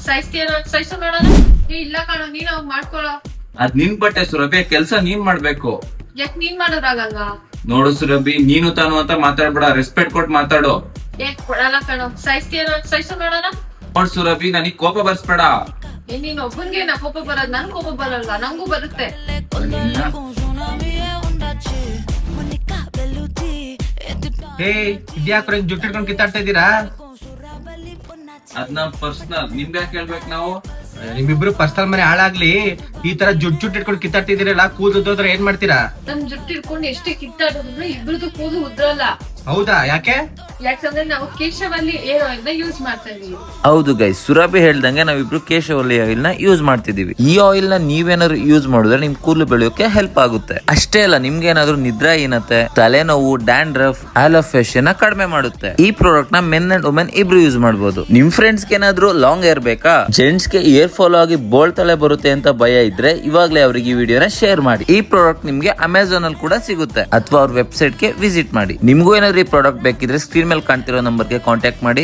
ಸಾಯಿಸ್ತೀಯನ ಸಾಯಿಸು ನೋಡೋಣ. ಇಲ್ಲ ಕಾಣೋ, ನೀನ್ ಅವಾಗ ಮಾಡ್ಕೊಳೋ. ಅದ್ ನಿನ್ ಬಟ್ಟೆ ಸುರಭಿ, ಕೆಲ್ಸ ನೀನ್ ಮಾಡ್ಬೇಕು. ಯಾಕ್ ನೀನ್ ಮಾಡೋರಾಗಲ್ವಾ? ನೋಡು ಸುರಭಿ, ನೀನು ತಾನು ಅಂತ ಮಾತಾಡ್ಬೇಡ, ರೆಸ್ಪೆಕ್ಟ್ ಕೊಟ್ಟು ಮಾತಾಡು. ಯಾಕ್ ಕೊಡಲ್ಲ ಕಾಣೋ? ಸಾಯಿಸ್ತೀಯನ ಸಾಯಿಸು ನೋಡೋಣ. ನೋಡ್ ಸುರಭಿ, ನನಗ್ ಕೋಪ ಬರ್ಸ್ಬೇಡ. ನೀನ್ ಒಬ್ಬನ್ಗೆ ನಾ ಕೋಪ ಬರೋದ್, ನನ್ ಕೋಪ ಬರಲ್ವಾ? ನಂಗೂ ಬರುತ್ತೆ. ಹೇ, ಇದ್ಯಾಕ್ರ ಜುಟ್ಟು ಹಿಡ್ಕೊಂಡು ಕಿತ್ತಾಡ್ತಾ ಇದ್ದೀರಾ? ಅದ್ ನಮ್ ಪರ್ಸನಲ್, ನಿಮ್ಗೆ ಕೇಳ್ಬೇಕು ನಾವು. ನಿಮ್ಮಿಬ್ರು ಪರ್ಸನಲ್ ಮನೆ ಹಾಳಾಗ್ಲಿ, ಈ ತರ ಜುಟ್ಟು ಇಟ್ಕೊಂಡು ಕಿತ್ತಾಡ್ತಿದ್ದೀರಲ್ಲ, ಕೂದೋದ್ರ ಏನ್ ಮಾಡ್ತೀರಾ? ನಮ್ ಜುಟ್ಟು ಇಟ್ಕೊಂಡು ಎಷ್ಟೇ ಕಿತ್ತಾಡಿದ್ರು ಇಬ್ರದ್ದು ಕೂದಲು ಉದ್ರಲ್ಲ. ಹೌದಾ? ಯಾಕೆ? ಯಾಕಂದ್ರೆ ನಾವು ಕೇಶವಲ್ಲಿ ಏರ್ ಆಯಿಲ್ ನ ಯೂಸ್ ಮಾಡ್ತಾ ಇದೀವಿ. ಹೌದು ಗೈಸ್, ಸುರಭಿ ಹೇಳ್ದಂಗೆ ನಾವಿಬ್ರು ಕೇಶವಲ್ಲಿ ಆಯಿಲ್ ನ ಯೂಸ್ ಮಾಡ್ತಿದೀವಿ. ಈ ಆಯಿಲ್ ನ ನೀವೇನಾದ್ರು ಯೂಸ್ ಮಾಡಿದ್ರೆ ನಿಮ್ ಕೂದಲು ಬೆಳೆಯೋಕೆ ಹೆಲ್ಪ್ ಆಗುತ್ತೆ. ಅಷ್ಟೇ ಅಲ್ಲ, ನಿಮ್ಗೆ ಏನಾದ್ರು ನಿದ್ರಾಹೀನತೆ, ತಲೆನೋವು, ಡ್ಯಾಂಡ್ರಫ್, ಆಲೋಫೇಶಿಯನ್ ಕಡಿಮೆ ಮಾಡುತ್ತೆ. ಈ ಪ್ರಾಡಕ್ಟ್ ನ ಮೆನ್ ಅಂಡ್ ವುಮೆನ್ ಇಬ್ರು ಯೂಸ್ ಮಾಡಬಹುದು. ನಿಮ್ ಫ್ರೆಂಡ್ಸ್ ಗೆ ಏನಾದ್ರು ಲಾಂಗ್ ಹೇರ್ ಬೇಕಾ, ಜೆಂಟ್ಸ್ ಗೆ ಏರ್ ಫಾಲೋ ಆಗಿ ಬೋಳ್ ತಲೆ ಬರುತ್ತೆ ಅಂತ ಭಯ ಇದ್ರೆ ಇವಾಗ್ಲೇ ಅವ್ರಿಗೆ ಈ ವಿಡಿಯೋನ ಶೇರ್ ಮಾಡಿ. ಈ ಪ್ರಾಡಕ್ಟ್ ನಿಮ್ಗೆ ಅಮೆಝಾನ್ ಅಲ್ಲಿ ಕೂಡ ಸಿಗುತ್ತೆ, ಅಥವಾ ಅವ್ರ ವೆಬ್ಸೈಟ್ ಗೆ ವಿಸಿಟ್ ಮಾಡಿ. ನಿಮ್ಗೂ ಏನಾದ್ರು ಈ ಪ್ರಾಡಕ್ಟ್ ಬೇಕಿದ್ರೆ ಸ್ಕ್ರೀನ್ ಮೇಲೆ ಕಾಣ್ತಿರೋ ನಂಬರ್ಗೆ ಕಾಂಟ್ಯಾಕ್ಟ್ ಮಾಡಿ.